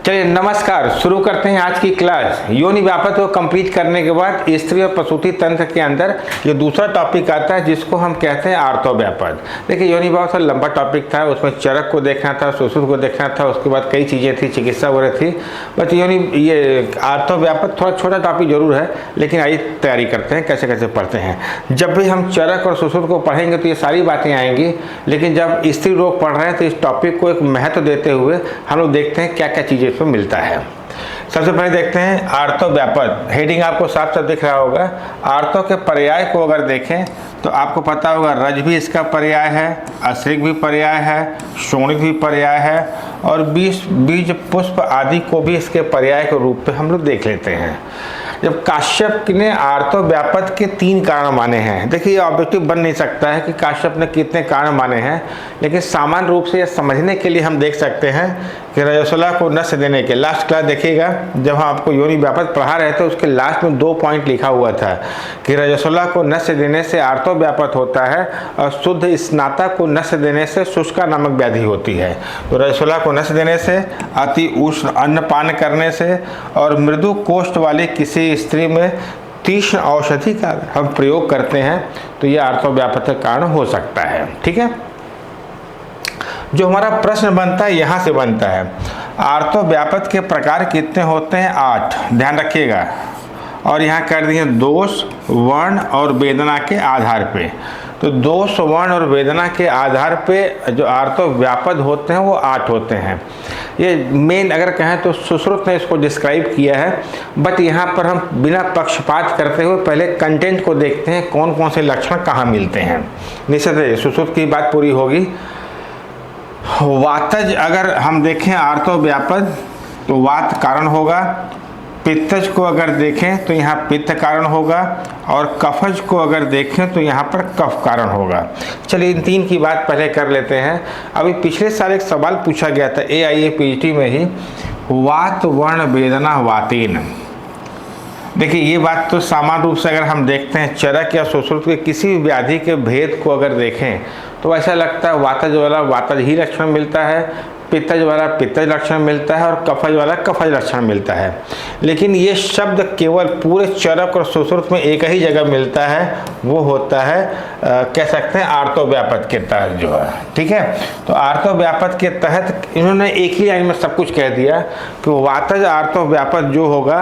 चलिए नमस्कार, शुरू करते हैं आज की क्लास। योनि व्यापक को कंप्लीट करने के बाद स्त्री और प्रसूति तंत्र के अंदर ये दूसरा टॉपिक आता है जिसको हम कहते हैं आर्तो व्यापक। देखिए योनि व्यापक सा लंबा टॉपिक था, उसमें चरक को देखना था, सुसुर को देखना था, उसके बाद कई चीज़ें थी, चिकित्सा वगैरह थी। बट ये आर्तो व्यापक थोड़ा छोटा टॉपिक जरूर है, लेकिन आइए तैयारी करते हैं कैसे कैसे पढ़ते हैं। जब भी हम चरक और सुसुर को पढ़ेंगे तो ये सारी बातें आएंगी, लेकिन जब स्त्री रोग पढ़ रहे हैं तो इस टॉपिक को एक महत्व देते हुए हम लोग देखते हैं क्या क्या चीज़ें इसमें मिलता है। सबसे पहले देखते हैं आर्तो व्यापक। हेडिंग आपको साफ साफ दिख रहा होगा। आर्तो के पर्याय को अगर देखें तो आपको पता होगा रज भी इसका पर्याय है, अश्रिक भी पर्याय है, शोणिक भी पर्याय है और बीज पुष्प आदि को भी इसके पर्याय के रूप में हम लोग देख लेते हैं। जब काश्यप ने आर्तो व्यापक के 3 कारण माने हैं, देखिए ये ऑब्जेक्टिव बन नहीं सकता है कि काश्यप ने कितने कारण माने हैं, लेकिन सामान्य रूप से यह समझने के लिए हम देख सकते हैं कि रजस्वला को नष्ट देने के लास्ट क्लास देखिएगा जब हम आपको योनि व्यापक पढ़ा रहे थे उसके लास्ट में 2 पॉइंट लिखा हुआ था कि रजस्वला को नष्ट देने से आर्तो व्यापक होता है और शुद्ध स्नाता को नष्ट देने से शुष्का नामक व्याधि होती है। तो रजस्वला को नष्ट देने से, अति उष्ण अन्नपान करने से और मृदु कोष्ठ वाली किसी स्त्री में तीक्ष्ण औषधि का हम प्रयोग करते हैं तो यह आर्तो व्यापक का कारण हो सकता है। ठीक है, जो हमारा प्रश्न बनता है यहाँ से बनता है, आर्तो व्यापक के प्रकार कितने होते हैं? 8, ध्यान रखिएगा। और यहाँ कर दिए दोष, वर्ण और वेदना के आधार पे। तो दोष, वर्ण और वेदना के आधार पे जो आर्तो व्यापक होते हैं वो 8 होते हैं। ये मेन अगर कहें तो सुश्रुत ने इसको डिस्क्राइब किया है, बट यहाँ पर हम बिना पक्षपात करते हुए पहले कंटेंट को देखते हैं कौन कौन से लक्षण कहाँ मिलते हैं। निश्चित सुश्रुत की बात पूरी होगी। वातज अगर हम देखें आर्तो व्यापक तो वात कारण होगा, पित्तज को अगर देखें तो यहाँ पित्त कारण होगा और कफज को अगर देखें तो यहाँ पर कफ कारण होगा। चलिए इन 3 की बात पहले कर लेते हैं। अभी पिछले साल एक सवाल पूछा गया था AIA PGT में ही, वात वर्ण वेदना वातेन। देखिए ये बात तो सामान्य रूप से अगर हम देखते हैं चरक या सुश्रुत के किसी भी व्याधि के भेद को अगर देखें तो ऐसा लगता है वातज वाला वातज ही लक्षण मिलता है, पित्तज वाला पित्तज लक्षण मिलता है और कफज वाला कफज लक्षण मिलता है। लेकिन ये शब्द केवल पूरे चरक और सुश्रुत में एक ही जगह मिलता है, वो होता है कह सकते हैं आर्तो व्यापक के तहत जो है। ठीक है, तो आर्तो व्यापक के तहत इन्होंने एक ही लाइन में सब कुछ कह दिया कि वातज आर्तो व्यापक जो होगा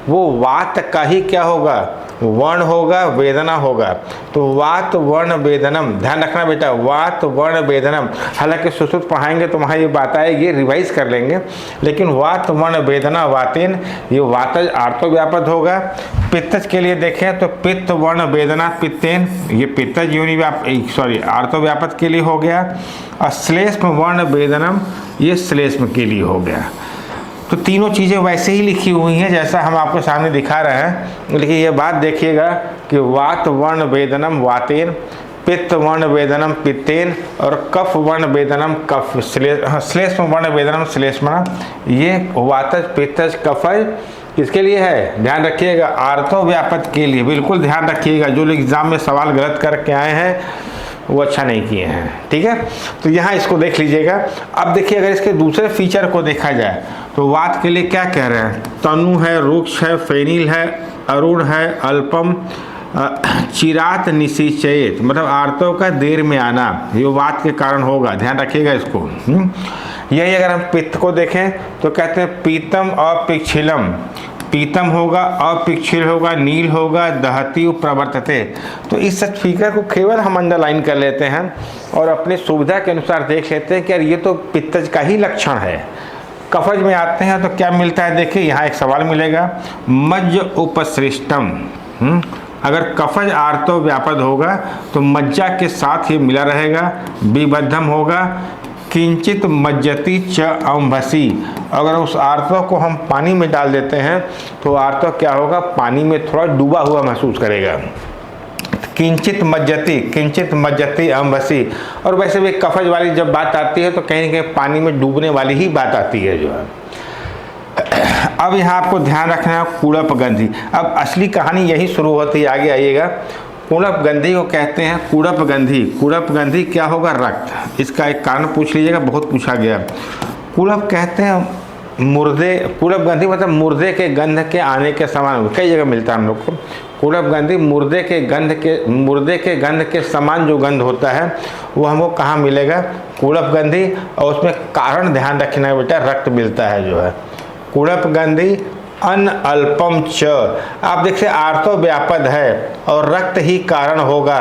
वो वात का ही क्या होगा, वर्ण होगा, वेदना होगा। तो वात वर्ण वेदनम, ध्यान रखना बेटा, वात वर्ण वेदनम। हालांकि सुश्रुत पढ़ाएंगे तो वहाँ ये बात आएगी, रिवाइज कर लेंगे, लेकिन वात वर्ण वेदना वातेन ये वातज आर्तो व्यापक होगा। पित्तज के लिए देखें तो पित्त वर्ण वेदना पित्तेन ये पित्तज योनि आर्तो व्यापक के लिए हो गया। और श्लेष्म वर्ण वेदनम ये श्लेष्म के लिए हो गया। तो तीनों चीज़ें वैसे ही लिखी हुई हैं जैसा हम आपके सामने दिखा रहे हैं, लेकिन ये बात देखिएगा कि वात वर्ण वेदनम वातेन, पित्त वर्ण वेदनम पित्तेन और कफ वर्ण वेदनम कफ श्लेष्म वर्ण वेदनम श्लेष्मणा, ये वातज पित्तज कफज किसके लिए है? ध्यान रखिएगा, आर्तो व्यापक के लिए। बिल्कुल ध्यान रखिएगा, जो लोग एग्जाम में सवाल गलत करके आए हैं वो अच्छा नहीं किए हैं। ठीक है, तो यहाँ इसको देख लीजिएगा। अब देखिए अगर इसके दूसरे फीचर को देखा जाए तो वात के लिए क्या कह रहे हैं? तनु है, रुक्ष है, फेनिल है, अरुण है, अल्पम, चिरात निशिचयित, मतलब आर्तो का देर में आना, ये वात के कारण होगा। ध्यान रखिएगा इसको। यही अगर हम पित्त को देखें तो कहते हैं पीतम अपिक्षिलम, पीतम होगा, अपिक्षिल होगा, नील होगा, दहती प्रवर्तते। तो इस फिगर को केवल हम अंडरलाइन कर लेते हैं और अपनी सुविधा के अनुसार देख लेते हैं कि यार ये तो पित्तज का ही लक्षण है। कफज में आते हैं तो क्या मिलता है? देखिए यहाँ एक सवाल मिलेगा, मज्ज उपसृष्टम। अगर कफज आर्तो व्यापक होगा तो मज्जा के साथ ये मिला रहेगा, विबद्धम होगा, किंचित मज्जती च अम्भसी। अगर उस आर्तो को हम पानी में डाल देते हैं तो आर्तो क्या होगा? पानी में थोड़ा डूबा हुआ महसूस करेगा। किंचित मज्जती अम्भसी। और वैसे भी कफज वाली जब बात आती है तो कहीं ना कहीं पानी में डूबने वाली ही बात आती है जो है। अब यहाँ आपको ध्यान रखना है कूड़प गंधी। अब असली कहानी यही शुरू होती है, आगे आइएगा। कूड़प गंधी को कहते हैं कूड़प गंधी। कूड़प गंधी क्या होगा? रक्त। इसका एक कारण पूछ लीजिएगा, बहुत पूछा गया। कूड़प कहते हैं मुर्दे, कुड़प गंधी मतलब मुर्दे के गंध के आने के समान, कई जगह मिलता है हम लोग को। कुड़प गंधी मुर्दे के गंध के समान जो गंध होता है वो हमको कहाँ मिलेगा? कुड़प गंधी। और उसमें कारण ध्यान रखना है बेटा, रक्त मिलता है जो है। कुड़प गंधी अन अल्पम च, आप देखिए आर्तो व्यापद है और रक्त ही कारण होगा।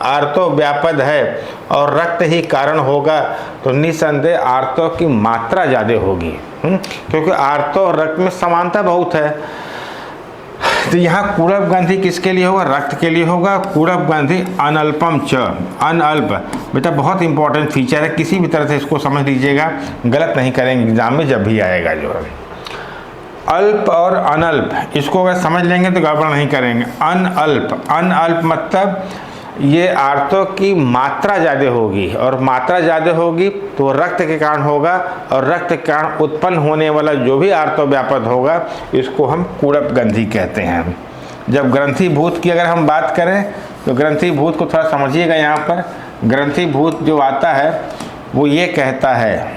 आर्तो व्यापद है और रक्त ही कारण होगा, तो निसंदेह आर्तो की मात्रा ज़्यादा होगी, क्योंकि आर्तो और रक्त में समानता बहुत है। तो यहाँ कुड़प गंधी किसके लिए होगा? रक्त के लिए होगा। कुड़प गंधी अनअल्पम च, अनअल्प बेटा बहुत इंपॉर्टेंट फीचर है, किसी भी तरह से इसको समझ लीजिएगा, गलत नहीं करेंगे एग्जाम में जब भी आएगा जो है। अल्प और अनल्प, इसको अगर समझ लेंगे तो गड़बड़ नहीं करेंगे। अनअल्प, अनअल्प मतलब ये आर्तों की मात्रा ज़्यादा होगी, और मात्रा ज़्यादा होगी तो रक्त के कारण होगा, और रक्त के कारण उत्पन्न होने वाला जो भी आर्तो व्यापक होगा इसको हम कुड़प गंधी कहते हैं। जब ग्रंथीभूत की अगर हम बात करें तो ग्रंथीभूत को थोड़ा समझिएगा। यहाँ पर ग्रंथीभूत जो आता है वो ये कहता है,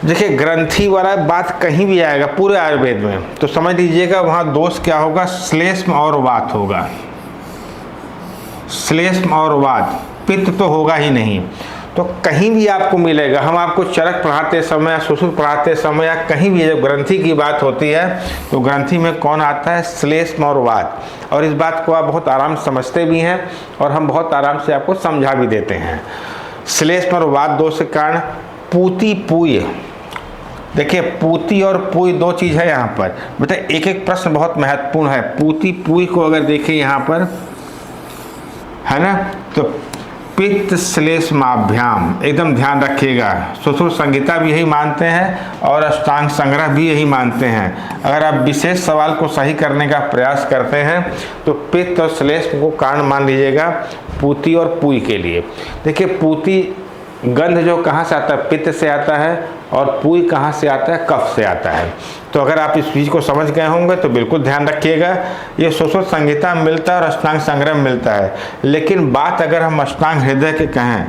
देखिए ग्रंथि वाला बात कहीं भी आएगा पूरे आयुर्वेद में तो समझ लीजिएगा वहाँ दोष क्या होगा? श्लेष्म और वात होगा। श्लेष्म और वात, पित्त तो होगा ही नहीं। तो कहीं भी आपको मिलेगा, हम आपको चरक पढ़ाते समय या सुश्रुत पढ़ाते समय या कहीं भी जब ग्रंथि की बात होती है तो ग्रंथि में कौन आता है? श्लेष्म और वात। और इस बात को आप बहुत आराम से समझते भी हैं और हम बहुत आराम से आपको समझा भी देते हैं। श्लेष्म और वात दोष के कारण पूती पूय, देखिए पूती और पूय दो चीज़ है यहाँ पर बेटा, एक एक प्रश्न बहुत महत्वपूर्ण है। पूती पूय को अगर देखें यहाँ पर है ना, तो पित्त श्लेष्माभ्याम एकदम ध्यान रखिएगा। सुश्रुत संहिता भी यही मानते हैं और अष्टांग संग्रह भी यही मानते हैं। अगर आप विशेष सवाल को सही करने का प्रयास करते हैं तो पित्त और श्लेष्म को कारण मान लीजिएगा पूती और पूय के लिए। देखिए पूती गंध जो कहाँ से आता है? पित्त से आता है, और पूय कहाँ से आता है? कफ से आता है। तो अगर आप इस चीज़ को समझ गए होंगे तो बिल्कुल ध्यान रखिएगा। ये सुश्रुत संहिता में मिलता है और अष्टांग संग्रह में मिलता है, लेकिन बात अगर हम अष्टांग हृदय के कहें,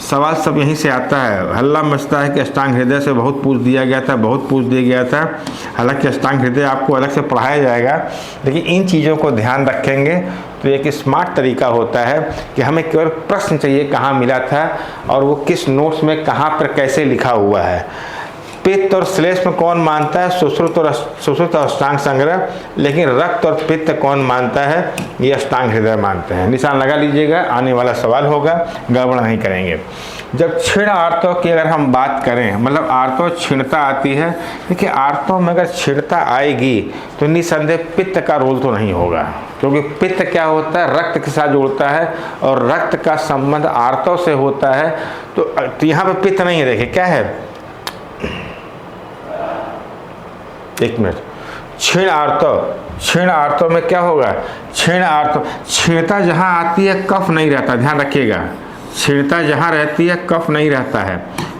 सवाल सब यहीं से आता है। हल्ला मचता है कि अष्टांग हृदय से बहुत पूछ दिया गया था, बहुत पूछ दिया गया था। हालांकि अष्टांग हृदय आपको अलग से पढ़ाया जाएगा, लेकिन इन चीज़ों को ध्यान रखेंगे तो एक स्मार्ट तरीका होता है कि हमें केवल प्रश्न चाहिए कहाँ मिला था और वो किस नोट्स में कहाँ पर कैसे लिखा हुआ है। पित्त और श्लेष्म कौन मानता है? सुश्रुत और अष्टांग संग्रह। लेकिन रक्त और पित्त कौन मानता है? ये अष्टांग हृदय मानते हैं। निशान लगा लीजिएगा, आने वाला सवाल होगा, गड़बड़ नहीं करेंगे। जब क्षीण आर्तों की अगर हम बात करें, मतलब आर्तों क्षीणता आती है, देखिए आर्तों में अगर क्षीणता आएगी तो निसंदेह पित्त का रोल तो नहीं होगा, क्योंकि पित्त क्या होता है? रक्त के साथ जुड़ता है और रक्त का संबंध आर्तों से होता है। तो यहाँ पे पित्त नहीं है, देखिए क्या है, एक मिनट, क्षीण आर्तों में क्या होगा? क्षीण आर्तों, क्षीणता जहाँ आती है कफ नहीं रहता, ध्यान रखिएगा। क्षीणता जहाँ रहती है कफ नहीं रहता है,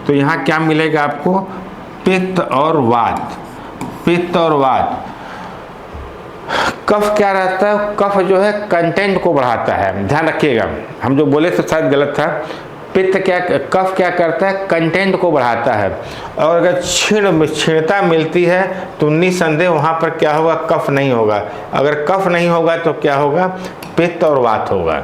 तो यहाँ क्या मिलेगा आपको? पित्त और वात। पित्त और वात। कफ क्या रहता है? कफ जो है कंटेंट को बढ़ाता है, ध्यान रखिएगा। हम जो बोले तो शायद गलत था। पित्त क्या, कफ क्या करता है? कंटेंट को बढ़ाता है। और अगर क्षीणता मिलती है तो निसंदेह वहाँ पर क्या होगा? कफ नहीं होगा। अगर कफ नहीं होगा तो क्या होगा? पित्त और वात होगा।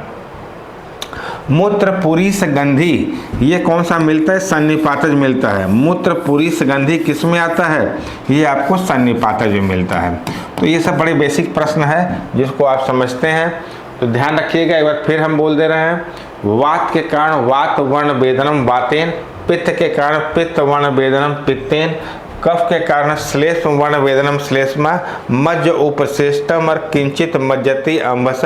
मूत्र पुरीस गंधी, ये कौन सा मिलता है? सन्निपातज मिलता है। मूत्र पुरीस गंधी किस में आता है? ये आपको सन्निपातज में मिलता है। तो ये सब बड़े बेसिक प्रश्न है जिसको आप समझते हैं, तो ध्यान रखिएगा। एक बार फिर हम बोल दे रहे हैं, वात के कारण वात वर्ण वेदनम वातेन, पित्त के कारण पित्त वर्ण वेदनम पित्तेन, कफ के कारण श्लेष्म वर्ण वेदनम श्लेष्मा, मज्ज उपशिष्टम और किंचित मज्जति अम्बस।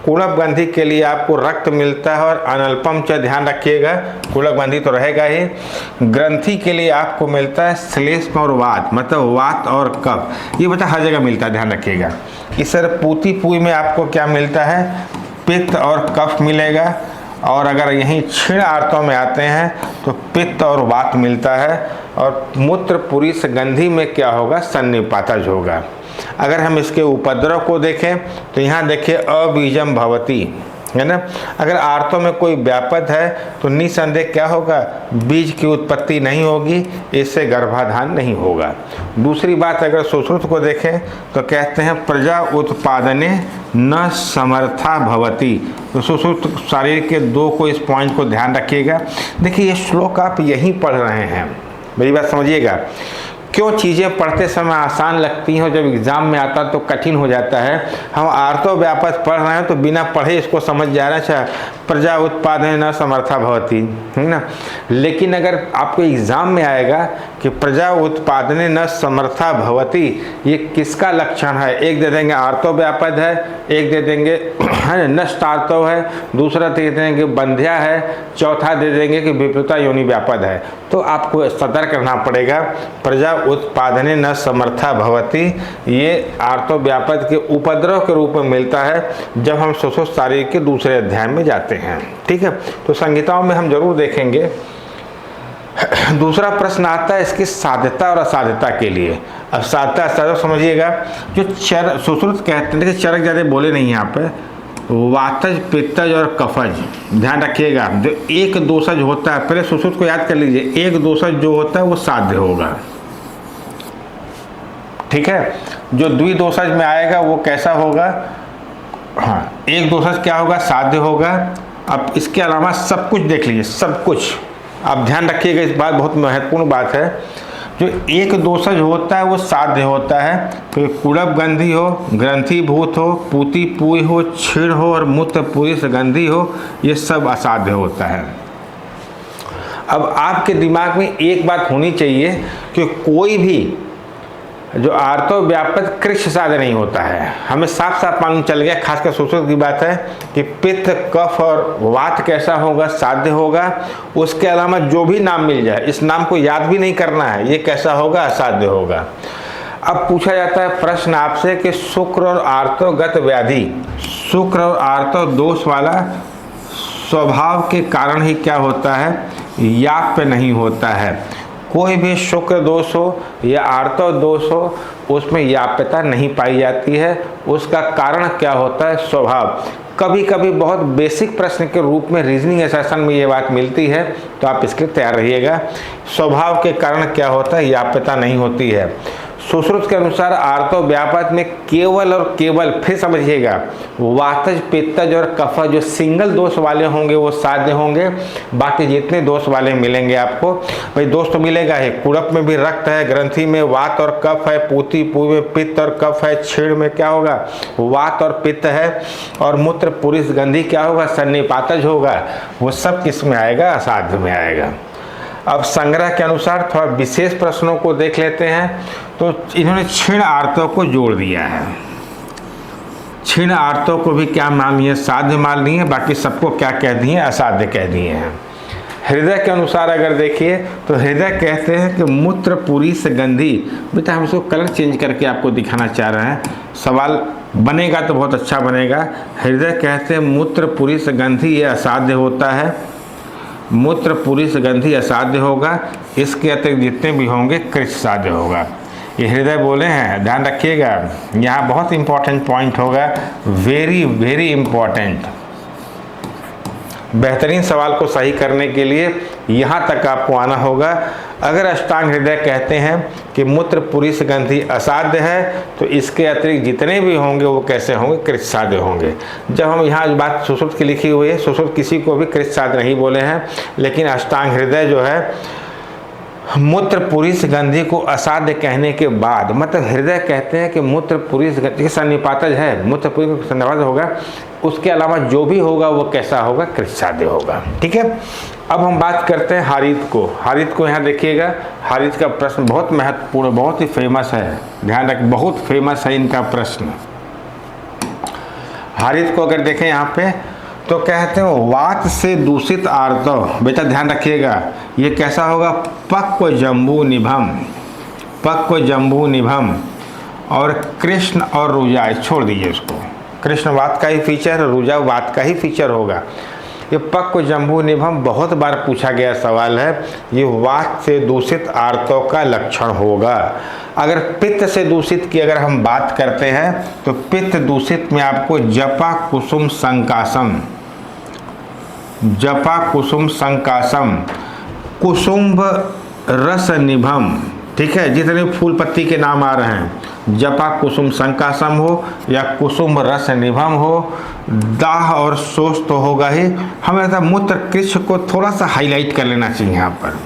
कुड़प गंधी के लिए आपको रक्त मिलता है और अनल्पम च, ध्यान रखिएगा, कुड़प गंधी तो रहेगा ही। ग्रंथि के लिए आपको मिलता है श्लेष्म और वात, मतलब वात और कफ, ये बता हर जगह मिलता है, ध्यान रखिएगा। इस तरह पूती पूय में आपको क्या मिलता है? पित्त और कफ मिलेगा। और अगर यहीं क्षीण आर्तों में आते हैं तो पित्त और वात मिलता है। और मूत्र पुरीस गंधी में क्या होगा? सन्निपातज होगा। अगर हम इसके उपद्रव को देखें तो यहाँ देखिए अबीजम भवती, है ना। अगर आर्तों में कोई व्यापद है तो निसंदेह क्या होगा, बीज की उत्पत्ति नहीं होगी, इससे गर्भाधान नहीं होगा। दूसरी बात, अगर सुश्रुत को देखें तो कहते हैं प्रजा उत्पादने न समर्था भवती। तो सुश्रुत शरीर के दो को, इस पॉइंट को ध्यान रखिएगा। देखिए ये श्लोक आप यहीं पढ़ रहे हैं, मेरी बात समझिएगा। क्यों चीज़ें पढ़ते समय आसान लगती हैं और जब एग्ज़ाम में आता तो कठिन हो जाता है। हम आर्तो व्यापक पढ़ रहे हैं तो बिना पढ़े इसको समझ जा रहा है, अच्छा प्रजा उत्पादन न समर्था भवती, है ना। लेकिन अगर आपको एग्ज़ाम में आएगा कि प्रजा उत्पादने न समर्था भवती, ये किसका लक्षण है, एक दे देंगे आर्तो व्यापद है, एक दे देंगे है नष्ट आर्तो है, दूसरा दे देंगे बंध्या है, चौथा दे देंगे कि विपरीता योनि व्यापद है। तो आपको सतर्क रहना पड़ेगा। प्रजा उत्पादने न समर्था भवती, ये आर्तो व्यापद के उपद्रव के रूप में मिलता है जब हम सुश्रुत शारीर के दूसरे अध्याय में जाते हैं। ठीक है, तो संहिताओं में हम जरूर देखेंगे। दूसरा प्रश्न आता है इसकी साध्यता और असाध्यता के लिए। अब साध्यता असाध्यता समझिएगा। जो सुश्रुत कहते हैं, देखिए चरक ज़्यादा बोले नहीं यहाँ पे, वातज पित्तज और कफज, ध्यान रखिएगा। जो एक दोषज होता है, पहले सुश्रुत को याद कर लीजिए, एक दोषज जो होता है वो साध्य होगा। ठीक है, जो द्विदोषज में आएगा वो कैसा होगा, हाँ एक दोषज क्या होगा, साध्य होगा। अब इसके अलावा सब कुछ देख लीजिए, सब कुछ आप ध्यान रखिएगा, इस बात बहुत महत्वपूर्ण बात है। जो एक दोषज होता है वो साध्य होता है, तो कुड़ब गंधी हो, ग्रंथीभूत हो, पूती पूय हो, छीण हो और मूत्र पूरी सुगंधी हो, ये सब असाध्य होता है। अब आपके दिमाग में एक बात होनी चाहिए कि कोई भी जो आर्तो व्यापक कृष्ण साध्य नहीं होता है। हमें साफ साफ मालूम चल गया, खासकर सुश्रुत की बात है कि पित्त कफ और वात कैसा होगा, साध्य होगा। उसके अलावा जो भी नाम मिल जाए, इस नाम को याद भी नहीं करना है, ये कैसा होगा, असाध्य होगा। अब पूछा जाता है प्रश्न आपसे कि शुक्र और आर्तोगत व्याधि, शुक्र और आर्तो दोष वाला स्वभाव के कारण ही क्या होता है, याप पे नहीं होता है। कोई भी शुक्र दोष हो या आर्तो दोष हो, उसमें याप्यता नहीं पाई जाती है। उसका कारण क्या होता है, स्वभाव। कभी कभी बहुत बेसिक प्रश्न के रूप में रीजनिंग सेशन में ये बात मिलती है, तो आप इसके लिए तैयार रहिएगा। स्वभाव के कारण क्या होता है, याप्यता नहीं होती है। सुश्रुत के अनुसार आर्तो व्यापक में केवल और केवल, फिर समझिएगा, वातज पित्तज और कफज जो सिंगल दोष वाले होंगे वो साध्य होंगे। बाकी जितने दोष वाले मिलेंगे आपको, भाई दोष तो मिलेगा ही, कुड़प में भी रक्त है, ग्रंथि में वात और कफ है, पूती पूय में पित्त और कफ है, छीण में क्या होगा, वात और पित्त है, और मूत्र पुरुष गंधी क्या होगा, सन्निपातज होगा। वो सब किस में आएगा, असाध्य में आएगा। अब संग्रह के अनुसार थोड़ा विशेष प्रश्नों को देख लेते हैं। तो इन्होंने क्षीण आर्तों को जोड़ दिया है। क्षीण आर्तों को भी क्या मान लिया, साध्य मान लिए, बाकी सबको क्या कह दिए, असाध्य कह दिए हैं। हृदय के अनुसार अगर देखिए तो हृदय कहते हैं कि मूत्र पूरी सुगंधी। बेटा हम इसको कलर चेंज करके आपको दिखाना चाह रहे हैं, सवाल बनेगा तो बहुत अच्छा बनेगा। हृदय कहते हैं मूत्र पूरी सुगंधी, ये असाध्य होता है। मूत्र पूरी सुगंधी असाध्य होगा। इसके अतिरिक्त जितने भी होंगे कृष्ण साध्य होगा। ये हृदय बोले हैं, ध्यान रखिएगा। यहाँ बहुत इंपॉर्टेंट पॉइंट होगा, वेरी वेरी इंपॉर्टेंट। बेहतरीन सवाल को सही करने के लिए यहाँ तक आपको आना होगा। अगर अष्टांग हृदय कहते हैं कि मूत्र पूरी सुगंधी असाध्य है, तो इसके अतिरिक्त जितने भी होंगे वो कैसे होंगे, कृष्ण साध्य होंगे। जब हम यहाँ बात सुश्रुत की लिखी हुई है, सुश्रुत किसी को भी कृष्ण साध्य नहीं बोले हैं, लेकिन अष्टांग हृदय जो है मूत्र पूरी सुगंधी को असाध्य कहने के बाद, मतलब हृदय कहते हैं कि मूत्र पूरी सुगंधी सन्निपातज है, मूत्र पूरी सन्निपातज होगा, उसके अलावा जो भी होगा वो कैसा होगा, कृष्ण साध्य होगा। ठीक है, अब हम बात करते हैं हारित को। हारित को यहाँ देखिएगा, हारित का प्रश्न बहुत महत्वपूर्ण, बहुत ही फेमस है, ध्यान रख, बहुत फेमस है इनका प्रश्न। हारित को अगर देखें यहाँ पे तो कहते हैं वात से दूषित आर्तो। बेटा ध्यान रखिएगा, ये कैसा होगा, पक्व जम्बू निभम, पक्व जम्बू निभम, और कृष्ण और रुजा, छोड़ दीजिए उसको, कृष्ण वात का ही फीचर, रुजा वात का ही फीचर होगा। ये पक्व जम्बू निभम बहुत बार पूछा गया सवाल है। ये वात से दूषित आर्तों का लक्षण होगा। अगर पित्त से दूषित की अगर हम बात करते हैं तो पित्त दूषित में आपको जपा कुसुम संकासम, जपा कुसुम संकासम, कुसुम्भ रस निभम, ठीक है, जितने फूल पत्ती के नाम आ रहे हैं, जपा कुसुम संकासम हो या कुसुम रस निभम हो, दाह और शोष तो होगा ही। हमें ऐसा मूत्र कृष्ण को थोड़ा सा हाईलाइट कर लेना चाहिए यहाँ पर,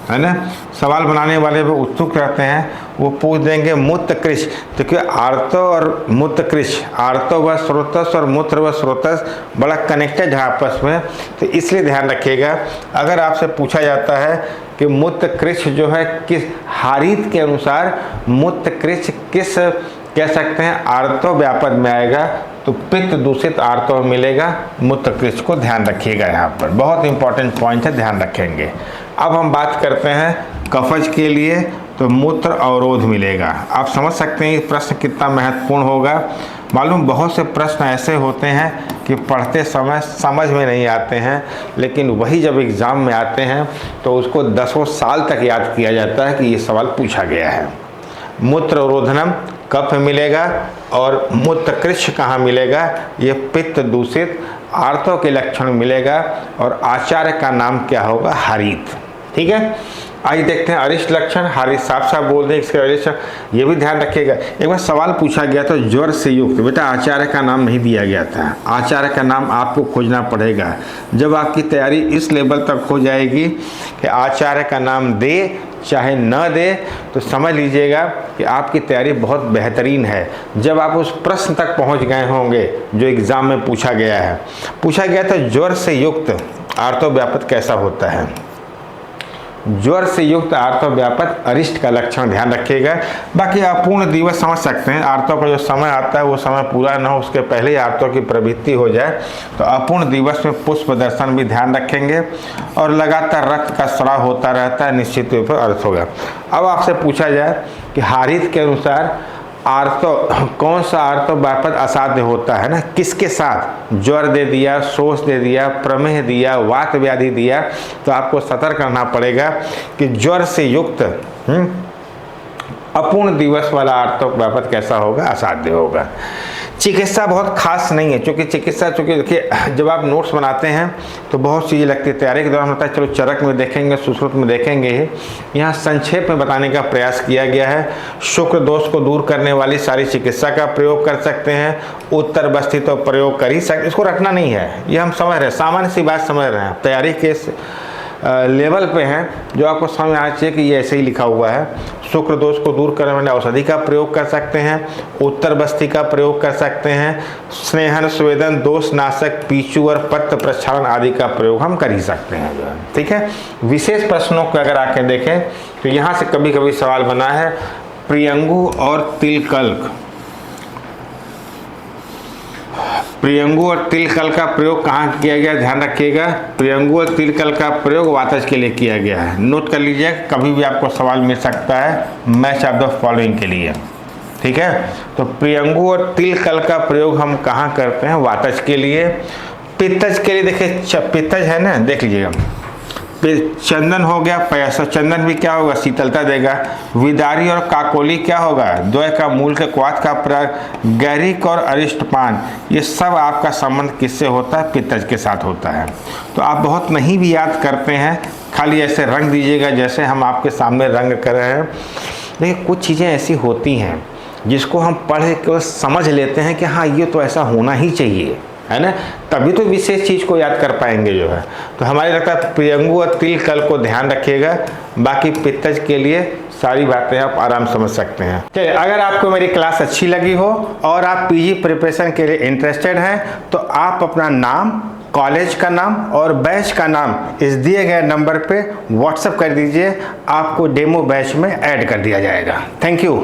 है ना। सवाल बनाने वाले भी उत्सुक रहते हैं, वो पूछ देंगे मूत्र कृष्ण, तो क्या आर्तो और मूत्र कृष्ण, आर्तो व स्रोतस और मूत्र व स्रोतस बड़ा कनेक्टेड है आपस में, तो इसलिए ध्यान रखिएगा। अगर आपसे पूछा जाता है कि मूत्र कृष्ण जो है किस हारीत के अनुसार मूत्र कृष्ण किस कह सकते हैं आर्तो व्यापद में आएगा, तो पित्त दूषित आर्तो में मिलेगा, मूत्र कृष्ण को ध्यान रखिएगा। यहाँ पर बहुत इंपॉर्टेंट पॉइंट है, ध्यान रखेंगे। अब हम बात करते हैं कफज के लिए, तो मूत्र अवरोध मिलेगा। आप समझ सकते हैं ये प्रश्न कितना महत्वपूर्ण होगा। मालूम बहुत से प्रश्न ऐसे होते हैं कि पढ़ते समय समझ में नहीं आते हैं, लेकिन वही जब एग्ज़ाम में आते हैं तो उसको दसों साल तक याद किया जाता है कि ये सवाल पूछा गया है। मूत्र अवरोधनम कफ मिलेगा और मूत्र कृष्ण कहाँ मिलेगा, ये पित्त दूषित आर्तो के लक्षण मिलेगा, और आचार्य का नाम क्या होगा, हारीत। ठीक है, आइए देखते हैं अरिष्ट लक्षण। हारीत साफ साफ बोल दें इसके अरिष्ट, ये भी ध्यान रखिएगा। एक बार सवाल पूछा गया था ज्वर से युक्त, बेटा आचार्य का नाम नहीं दिया गया था, आचार्य का नाम आपको खोजना पड़ेगा। जब आपकी तैयारी इस लेवल तक हो जाएगी कि आचार्य का नाम दे चाहे न दे, तो समझ लीजिएगा कि आपकी तैयारी बहुत बेहतरीन है। जब आप उस प्रश्न तक पहुंच गए होंगे जो एग्ज़ाम में पूछा गया है, पूछा गया था ज्वर से युक्त आर्तो व्यापक कैसा होता है, ज्वर से युक्त आर्तो व्यापक अरिष्ट का लक्षण ध्यान रखिएगा। बाकी आप पूर्ण दिवस समझ सकते हैं, आर्तो का जो समय आता है वो समय पूरा न हो उसके पहले ही आर्तो की प्रवृत्ति हो जाए, तो अपूर्ण दिवस में पुष्प दर्शन भी ध्यान रखेंगे, और लगातार रक्त का स्राव होता रहता है, निश्चित रूप से अर्थ होगा। अब आपसे पूछा जाए कि हारीत के अनुसार आर्तो कौन सा आर्तो व्यापक असाध्य होता है ना, किसके साथ, ज्वर दे दिया, शोष दे दिया, प्रमेह दिया, वात व्याधि दिया, तो आपको सतर्क रहना पड़ेगा कि ज्वर से युक्त अपूर्ण दिवस वाला आर्तो व्यापक कैसा होगा, असाध्य होगा। चिकित्सा बहुत खास नहीं है, क्योंकि चिकित्सा चूँकि देखिए जब आप नोट्स बनाते हैं तो बहुत चीज़ें लगती है, तैयारी के दौरान होता है चलो चरक में देखेंगे, सुश्रुत में देखेंगे ही, यहाँ संक्षेप में बताने का प्रयास किया गया है। शुक्र दोष को दूर करने वाली सारी चिकित्सा का प्रयोग कर सकते हैं, उत्तर बस्ती तो प्रयोग कर ही सकते, इसको रखना नहीं है, ये हम समझ रहे हैं, सामान्य सी बात समझ रहे हैं, तैयारी के लेवल पे हैं जो आपको समझ आना चाहिए कि ये ऐसे ही लिखा हुआ है। शुक्र दोष को दूर करने वाले औषधि का प्रयोग कर सकते हैं, उत्तर बस्ती का प्रयोग कर सकते हैं, स्नेहन स्वेदन दोष नाशक पीचू और पत्र प्रक्षालन आदि का प्रयोग हम कर ही सकते हैं जो है। ठीक है, विशेष प्रश्नों को अगर आके देखें तो यहाँ से कभी कभी सवाल बना है प्रियंगु और तिलकल्क, प्रियंगु और तिलकल का प्रयोग कहाँ किया गया, ध्यान रखिएगा। प्रियंगु और तिलकल का प्रयोग वातज के लिए किया गया है, नोट कर लीजिए, कभी भी आपको सवाल मिल सकता है मैच ऑफ द फॉलोइंग के लिए। ठीक है, तो प्रियंगु और तिलकल का प्रयोग हम कहाँ करते हैं, वातज के लिए। पित्तज के लिए देखिए पित्तज है ना, देख लीजिएगा, चंदन हो गया पैसा, चंदन भी क्या होगा, शीतलता देगा। विदारी और काकोली क्या होगा, द्वय का मूल के क्वाथ का प्रयोग। गैरिक और अरिष्टपान, ये सब आपका संबंध किससे होता है, पित्तज के साथ होता है। तो आप बहुत नहीं भी याद करते हैं, खाली ऐसे रंग दीजिएगा जैसे हम आपके सामने रंग कर रहे हैं। देखिए कुछ चीज़ें ऐसी होती हैं जिसको हम पढ़ के समझ लेते हैं कि हाँ ये तो ऐसा होना ही चाहिए, है ना, तभी तो विशेष चीज़ को याद कर पाएंगे जो है। तो हमारे लगता है प्रियंगु और तिलकल को ध्यान रखिएगा, बाकी पित्तज के लिए सारी बातें आप आराम समझ सकते हैं। चलिए, अगर आपको मेरी क्लास अच्छी लगी हो और आप पीजी प्रिपरेशन के लिए इंटरेस्टेड हैं तो आप अपना नाम, कॉलेज का नाम और बैच का नाम इस दिए गए नंबर पे व्हाट्सएप कर दीजिए, आपको डेमो बैच में ऐड कर दिया जाएगा। Thank you.